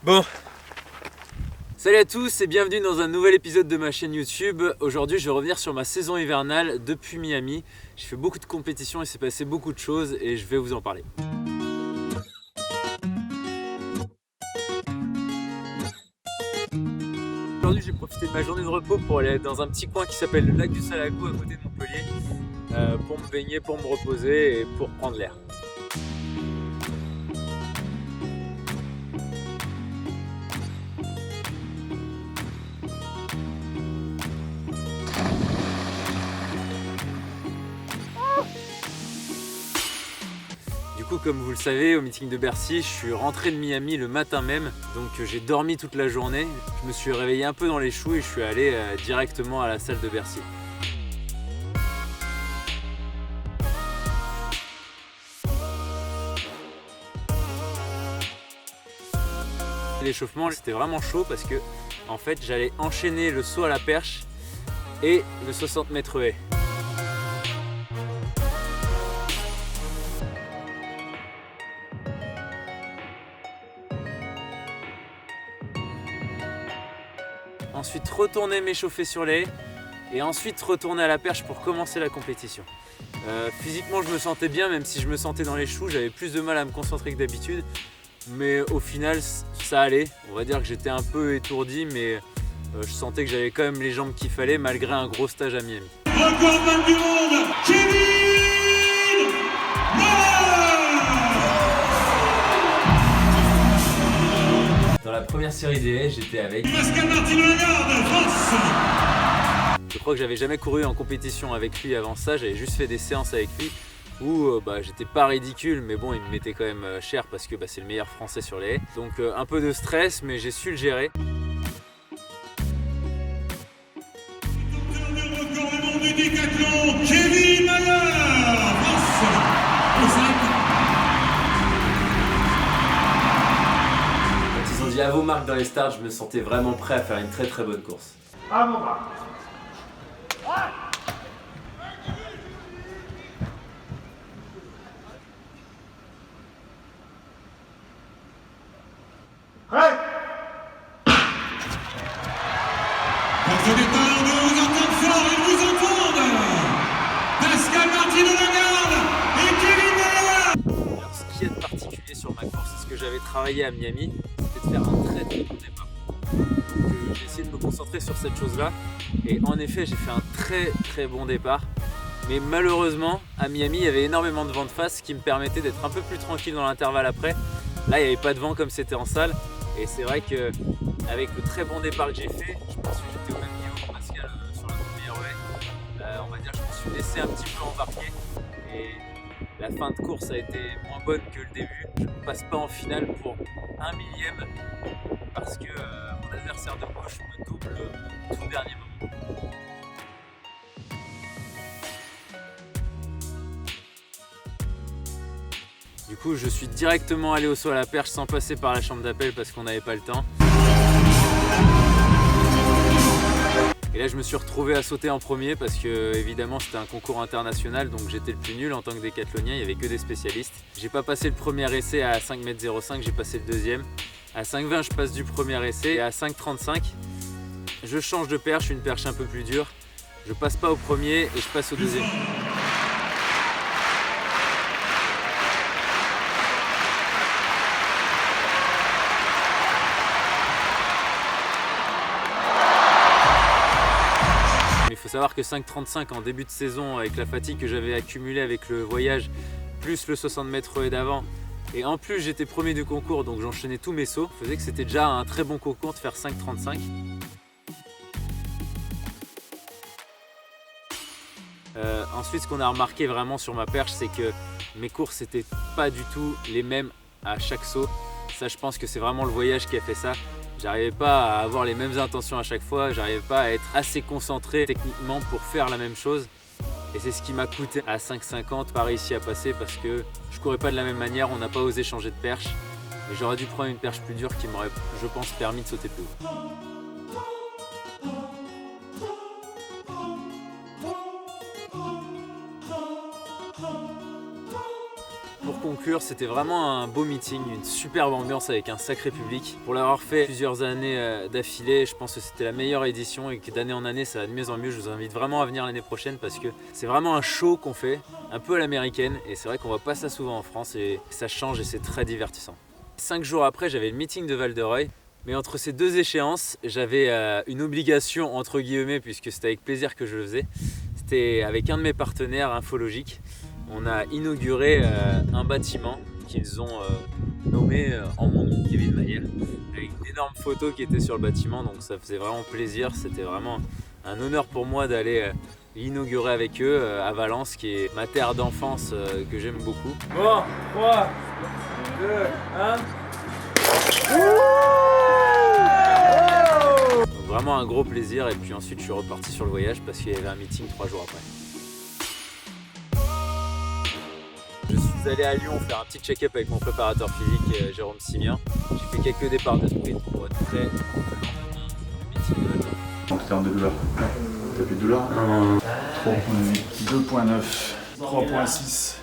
Bon, salut à tous et bienvenue dans un nouvel épisode de ma chaîne YouTube. Aujourd'hui je vais revenir sur ma saison hivernale depuis Miami. J'ai fait beaucoup de compétitions, il s'est passé beaucoup de choses et je vais vous en parler. Aujourd'hui j'ai profité de ma journée de repos pour aller dans un petit coin qui s'appelle le lac du Salago à côté de Montpellier pour me baigner, pour me reposer et pour prendre l'air. Du coup, comme vous le savez, au meeting de Bercy, je suis rentré de Miami le matin même, donc j'ai dormi toute la journée. Je me suis réveillé un peu dans les choux et je suis allé directement à la salle de Bercy. L'échauffement, c'était vraiment chaud parce que en fait, j'allais enchaîner le saut à la perche et le 60 mètres haies. Ensuite retourner m'échauffer sur les haies et ensuite retourner à la perche pour commencer la compétition. Physiquement je me sentais bien, même si je me sentais dans les choux, j'avais plus de mal à me concentrer que d'habitude, mais au final ça allait. On va dire que j'étais un peu étourdi, mais je sentais que j'avais quand même les jambes qu'il fallait malgré un gros stage à Miami. Recordman du monde, Kevin Mayer. Dans la première série des haies, j'étais avec Pascal Martino Lagarde, France. Je crois que j'avais jamais couru en compétition avec lui avant ça, j'avais juste fait des séances avec lui où j'étais pas ridicule, mais bon il me mettait quand même cher parce que c'est le meilleur français sur les haies. Donc un peu de stress, mais j'ai su le gérer. Le record du monde du décathlon, Kevin Mayer, France. Au 5. Quand ils ont dit à vos marques dans les starts, je me sentais vraiment prêt à faire une très très bonne course. À vos marques. Prêt. Votre départ, nous vous entendons fort, ils vous entendent. Pascal Martino Lagarde et Kevin Mayer. Alors, ce qui est de particulier sur ma course, c'est ce que j'avais travaillé à Miami, c'était de faire un très très bon départ. Donc j'ai essayé de me concentrer sur cette chose-là et en effet j'ai fait un très très bon départ. Mais malheureusement à Miami il y avait énormément de vent de face, ce qui me permettait d'être un peu plus tranquille dans l'intervalle après. Là il n'y avait pas de vent comme c'était en salle et c'est vrai qu'avec le très bon départ que j'ai fait, je pense que j'étais au même niveau que Pascal sur la première haie. On va dire que je me suis laissé un petit peu embarquer et la fin de course a été moins bonne que le début. Je ne passe pas en finale pour 1 millième parce que mon adversaire de gauche me double au tout dernier moment. Du coup, je suis directement allé au saut à la perche sans passer par la chambre d'appel parce qu'on n'avait pas le temps. Et là, je me suis retrouvé à sauter en premier parce que, évidemment, c'était un concours international, donc j'étais le plus nul en tant que décathlonien, il n'y avait que des spécialistes. J'ai pas passé le premier essai à 5,05 m, j'ai passé le deuxième. À 5,20 m, je passe du premier essai et à 5,35 m, je change de perche, une perche un peu plus dure. Je passe pas au premier et je passe au deuxième. Il faut savoir que 5,35 en début de saison, avec la fatigue que j'avais accumulée avec le voyage, plus le 60 mètres haies d'avant, et en plus j'étais premier du concours, donc j'enchaînais tous mes sauts, faisait que c'était déjà un très bon concours de faire 5,35. Ensuite, ce qu'on a remarqué vraiment sur ma perche, c'est que mes courses n'étaient pas du tout les mêmes à chaque saut. Ça, je pense que c'est vraiment le voyage qui a fait ça. J'arrivais pas à avoir les mêmes intentions à chaque fois, j'arrivais pas à être assez concentré techniquement pour faire la même chose. Et c'est ce qui m'a coûté à 5,50 pas réussi à passer parce que je courais pas de la même manière, on n'a pas osé changer de perche. Et j'aurais dû prendre une perche plus dure qui m'aurait, je pense, permis de sauter plus haut. conclure, c'était vraiment un beau meeting, une superbe ambiance avec un sacré public. Pour l'avoir fait plusieurs années d'affilée, je pense que c'était la meilleure édition et que d'année en année ça va de mieux en mieux. Je vous invite vraiment à venir l'année prochaine parce que c'est vraiment un show qu'on fait, un peu à l'américaine, et c'est vrai qu'on voit pas ça souvent en France et ça change et c'est très divertissant. 5 jours après, j'avais le meeting de Val-de-Reuil. Mais entre ces deux échéances, j'avais une obligation entre guillemets, puisque c'était avec plaisir que je le faisais. C'était avec un de mes partenaires Infologique. On a inauguré un bâtiment qu'ils ont nommé en mon nom, Kevin Mayer, avec d'énormes photos qui étaient sur le bâtiment, donc ça faisait vraiment plaisir. C'était vraiment un honneur pour moi d'aller l'inaugurer avec eux à Valence, qui est ma terre d'enfance que j'aime beaucoup. Bon, 3, 2, 1... Donc vraiment un gros plaisir, et puis ensuite je suis reparti sur le voyage parce qu'il y avait un meeting 3 jours après. Je suis allé à Lyon faire un petit check-up avec mon préparateur physique Jérôme Simien. J'ai fait quelques départs de sprint pour être prêt au meeting de Valder. En termes de douleur, t'as plus de douleur? 2.9, 3.6,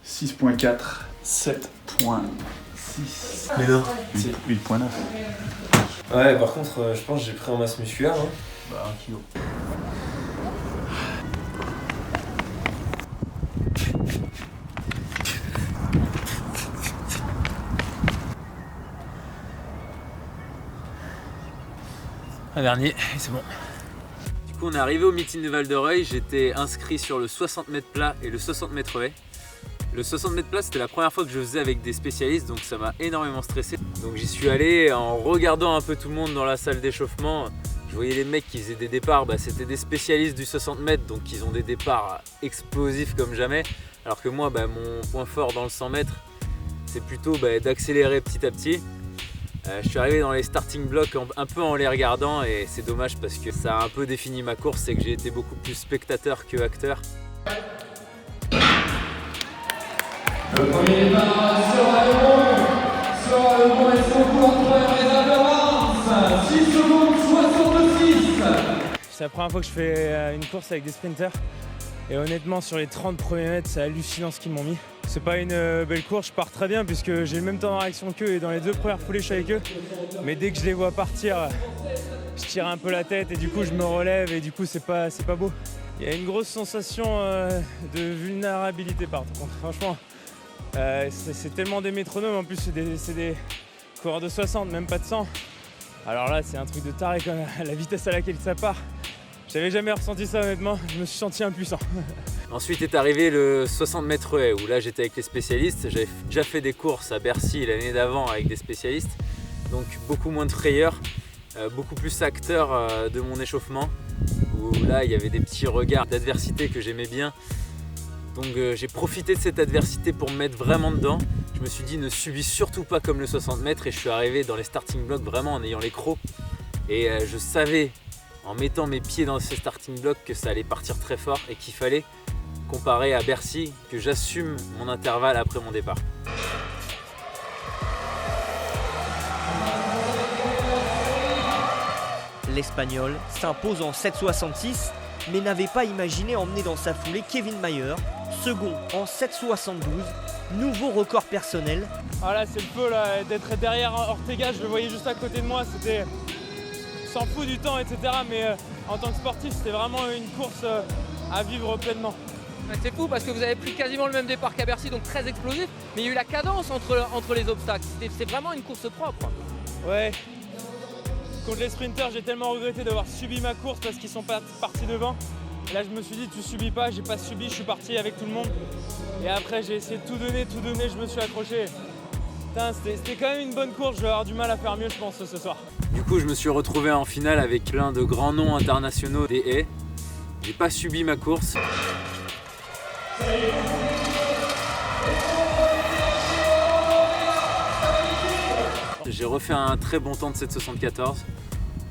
6.4, 7.6. Mais non. 8.9. Ouais, par contre, je pense que j'ai pris en masse musculaire. Hein. Bah 1 kilo. Un dernier, et c'est bon. Du coup, on est arrivé au meeting de Val-de-Reuil. J'étais inscrit sur le 60 mètres plat et le 60 mètres haies. Le 60 mètres plat, c'était la première fois que je faisais avec des spécialistes, donc ça m'a énormément stressé. Donc j'y suis allé en regardant un peu tout le monde dans la salle d'échauffement. Je voyais les mecs qui faisaient des départs, c'était des spécialistes du 60 mètres, donc ils ont des départs explosifs comme jamais. Alors que moi, mon point fort dans le 100 mètres, c'est plutôt d'accélérer petit à petit. Je suis arrivé dans les starting blocks un peu en les regardant, et c'est dommage parce que ça a un peu défini ma course, c'est que j'ai été beaucoup plus spectateur que acteur. Le premier départ sera le bon et son cours entre réserve d'avance, 6 secondes 66. C'est la première fois que je fais une course avec des sprinters, et honnêtement sur les 30 premiers mètres c'est hallucinant ce qu'ils m'ont mis. C'est pas une belle course, je pars très bien puisque j'ai le même temps de réaction qu'eux, et dans les 2 premières foulées je suis avec eux, mais dès que je les vois partir, je tire un peu la tête et du coup je me relève et du coup c'est pas beau. Il y a une grosse sensation de vulnérabilité par contre, franchement. C'est tellement des métronomes, en plus c'est des coureurs de 60, même pas de 100. Alors là c'est un truc de taré quand même, la vitesse à laquelle ça part. J'avais jamais ressenti ça honnêtement, je me suis senti impuissant. Ensuite est arrivé le 60 mètres haies, où là j'étais avec les spécialistes. J'avais déjà fait des courses à Bercy l'année d'avant avec des spécialistes, donc beaucoup moins de frayeur, beaucoup plus acteur de mon échauffement, où là il y avait des petits regards d'adversité que j'aimais bien. Donc j'ai profité de cette adversité pour me mettre vraiment dedans. Je me suis dit ne subis surtout pas comme le 60 mètres, et je suis arrivé dans les starting blocks vraiment en ayant les crocs. Et je savais en mettant mes pieds dans ces starting blocks que ça allait partir très fort et qu'il fallait, comparé à Bercy, que j'assume mon intervalle après mon départ. L'Espagnol s'impose en 7,66 mais n'avait pas imaginé emmener dans sa foulée Kevin Mayer, second en 7,72, nouveau record personnel. Ah là c'est le feu là, d'être derrière Ortega, je le voyais juste à côté de moi, c'était... s'en fout du temps etc, mais en tant que sportif c'était vraiment une course à vivre pleinement. C'est fou parce que vous avez pris quasiment le même départ qu'à Bercy, donc très explosif, mais il y a eu la cadence entre les obstacles, c'est vraiment une course propre. Ouais, contre les sprinters j'ai tellement regretté d'avoir subi ma course parce qu'ils sont partis devant. Et là je me suis dit tu subis pas, j'ai pas subi, je suis parti avec tout le monde. Et après j'ai essayé de tout donner, je me suis accroché. C'était quand même une bonne course, je vais avoir du mal à faire mieux je pense ce soir. Du coup je me suis retrouvé en finale avec plein de grands noms internationaux des haies. J'ai pas subi ma course. J'ai refait un très bon temps de 7,74.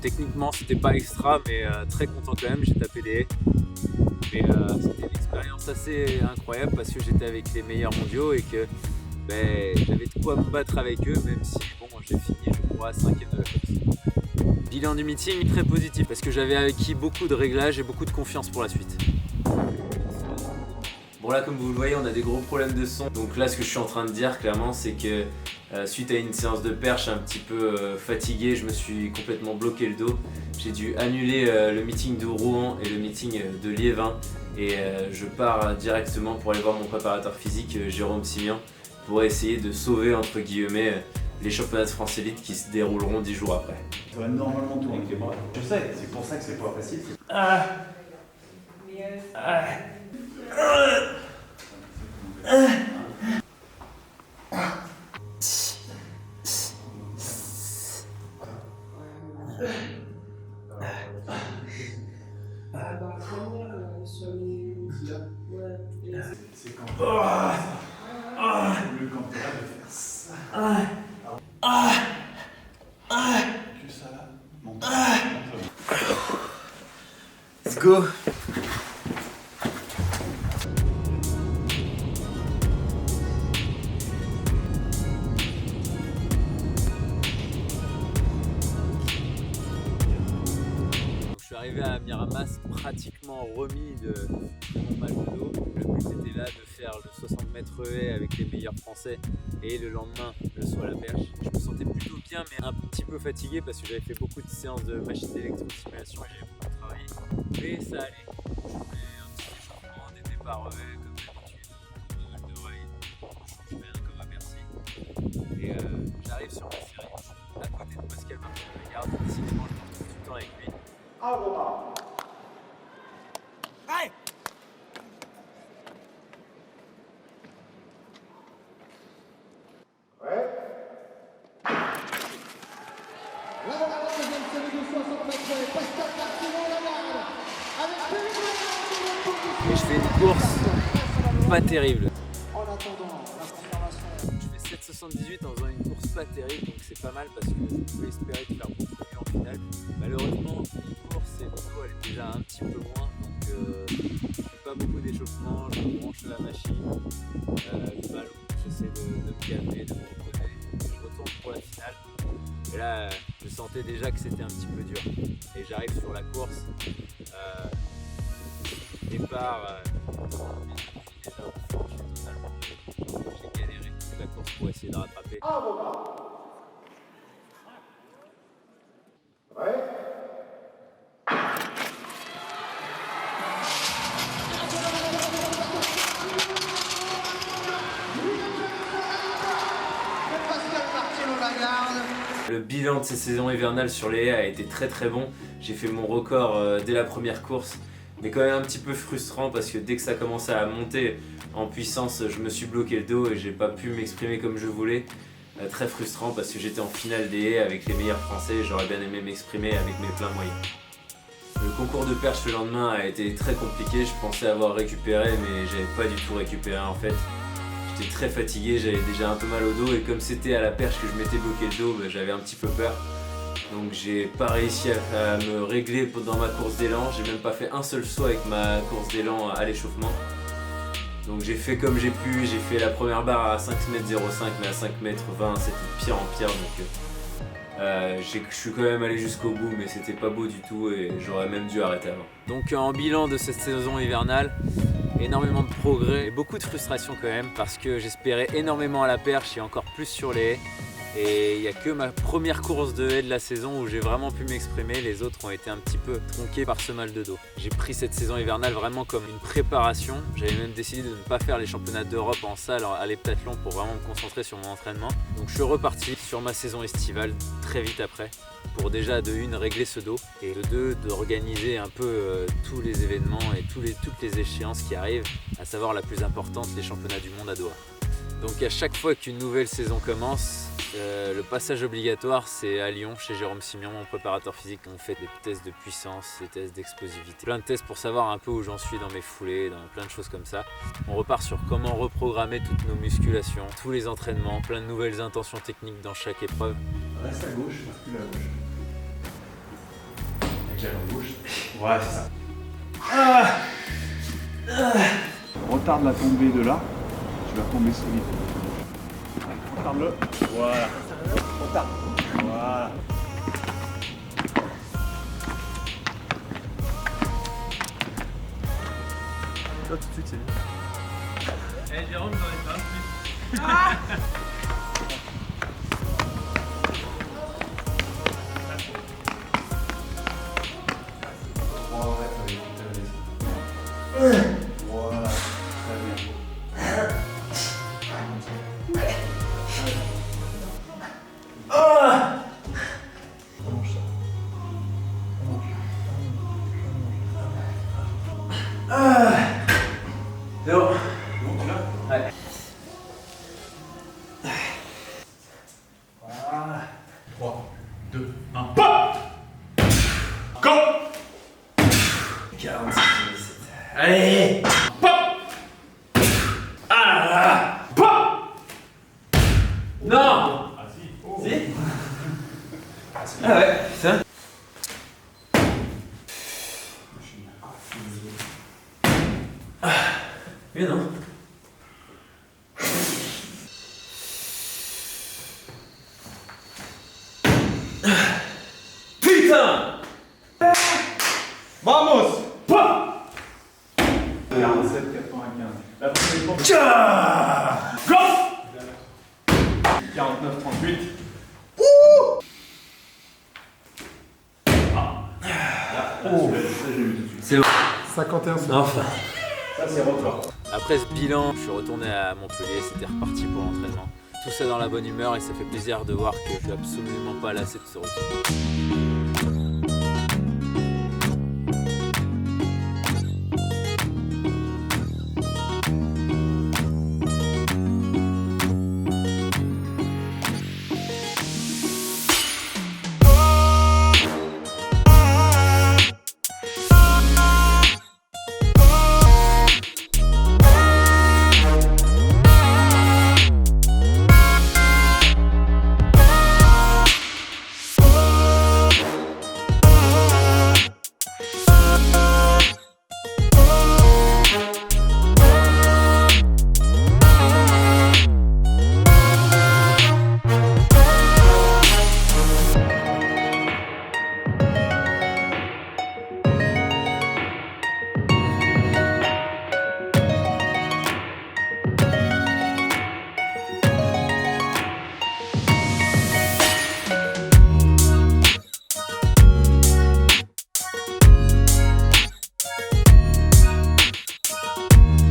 Techniquement c'était pas extra mais très content quand même, j'ai tapé des haies. Mais c'était une expérience assez incroyable parce que j'étais avec les meilleurs mondiaux et que j'avais de quoi me battre avec eux, même si bon, j'ai fini je crois 5e de la course. Bilan du meeting très positif parce que j'avais acquis beaucoup de réglages et beaucoup de confiance pour la suite. Bon là comme vous le voyez on a des gros problèmes de son, donc là ce que je suis en train de dire clairement c'est que suite à une séance de perche un petit peu fatigué, je me suis complètement bloqué le dos. J'ai dû annuler le meeting de Rouen et le meeting de Liévin et je pars directement pour aller voir mon préparateur physique Jérôme Simian pour essayer de sauver entre guillemets les championnats de France élite qui se dérouleront 10 jours après. Ça va normalement tourner avec les bras. Je sais, c'est pour ça que c'est pas facile. C'est quand le camp de faire ça. Que ça là. Bon. Let's go. Je suis arrivé à Miramas pratiquement remis de mon mal de dos. Le but était là de faire le 60 mètres haie avec les meilleurs français et le lendemain le saut à la perche. Je me sentais plutôt bien mais un petit peu fatigué parce que j'avais fait beaucoup de séances de machine d'électrosimulation et j'avais beaucoup travaillé. Mais ça allait. Je fais un petit échauffement, des départs haie comme d'habitude, pas mal de rails, je change rien comme à Bercy. Et j'arrive sur ma série, je suis à côté de Pascal Martin de la Garde, décidément je me retrouve tout le temps avec lui. Et je fais une course pas terrible. Je fais 7,78 en faisant une course pas terrible, donc c'est pas mal parce que je pouvais espérer de faire beaucoup mieux en finale. Malheureusement, une course et le dos elle est déjà un petit peu moins, donc je fais pas beaucoup d'échauffement, je me branche à la machine, le ballon, j'essaie de me calmer, de me reposer, je retourne pour la finale. Et là, je sentais déjà que c'était un petit peu dur. Et j'arrive sur la course. Départ, déjà au fond, j'ai galéré toute la course pour essayer de rattraper. Le bilan de ces saisons hivernales sur les haies a été très très bon. J'ai fait mon record dès la première course, mais quand même un petit peu frustrant parce que dès que ça commençait à monter en puissance, je me suis bloqué le dos et j'ai pas pu m'exprimer comme je voulais. Très frustrant parce que j'étais en finale des haies avec les meilleurs français et j'aurais bien aimé m'exprimer avec mes pleins moyens. Le concours de perche le lendemain a été très compliqué, je pensais avoir récupéré mais j'avais pas du tout récupéré en fait. J'étais très fatigué, j'avais déjà un peu mal au dos et comme c'était à la perche que je m'étais bloqué le dos, j'avais un petit peu peur. Donc j'ai pas réussi à me régler dans ma course d'élan, j'ai même pas fait un seul saut avec ma course d'élan à l'échauffement. Donc j'ai fait comme j'ai pu, j'ai fait la première barre à 5,05 m, mais à 5,20 m c'était pire en pire. Donc je suis quand même allé jusqu'au bout, mais c'était pas beau du tout et j'aurais même dû arrêter avant. Donc en bilan de cette saison hivernale, énormément de progrès et beaucoup de frustration quand même parce que j'espérais énormément à la perche et encore plus sur les haies. Et il n'y a que ma première course de haie de la saison où j'ai vraiment pu m'exprimer, les autres ont été un petit peu tronqués par ce mal de dos. J'ai pris cette saison hivernale vraiment comme une préparation, j'avais même décidé de ne pas faire les championnats d'Europe en salle à l'heptathlon pour vraiment me concentrer sur mon entraînement. Donc je suis reparti sur ma saison estivale très vite après pour déjà de une régler ce dos et de deux d'organiser un peu tous les événements et toutes les échéances qui arrivent, à savoir la plus importante, les championnats du monde à Doha. Donc à chaque fois qu'une nouvelle saison commence, le passage obligatoire c'est à Lyon chez Jérôme Simian, mon préparateur physique. On fait des tests de puissance, des tests d'explosivité, plein de tests pour savoir un peu où j'en suis dans mes foulées, dans plein de choses comme ça. On repart sur comment reprogrammer toutes nos musculations, tous les entraînements, plein de nouvelles intentions techniques dans chaque épreuve. Reste à gauche, plus à gauche. Avec la jambe gauche. Voilà, c'est ça. Retarde la tombée de là. Tu vas tomber solide. Retarde-le. Voilà. Retarde. Voilà. Là, tout de suite, c'est bien. Eh Jérôme, j'en ai fait un plus. Voilà, très bien. C'est bon. Bon, tu l'as? Ouais. 3, 2, 1, pop! Go! 46, 17. Allez! Pop! Ah là là! Pop! Non! Ah si! Oh. Si? Ah ouais, putain. Mais non. Putain! Vamos! Pop! 47, 95. La prochaine fois. Tcha! Go! 49, 38. Ah! Là, Oh. ça, j'ai vu tout de suite. C'est bon. 51 secondes. Enfin. Ça, c'est record. Après ce bilan, je suis retourné à Montpellier, c'était reparti pour l'entraînement. Tout ça dans la bonne humeur et ça fait plaisir de voir que je suis absolument pas lassé de ce routine.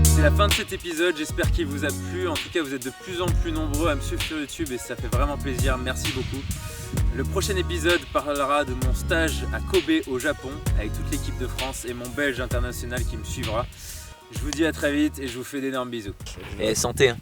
C'est la fin de cet épisode, j'espère qu'il vous a plu. En tout cas, vous êtes de plus en plus nombreux à me suivre sur YouTube et ça fait vraiment plaisir. Merci beaucoup. Le prochain épisode parlera de mon stage à Kobe au Japon avec toute l'équipe de France et mon Belge international qui me suivra. Je vous dis à très vite et je vous fais d'énormes bisous. Et santé hein.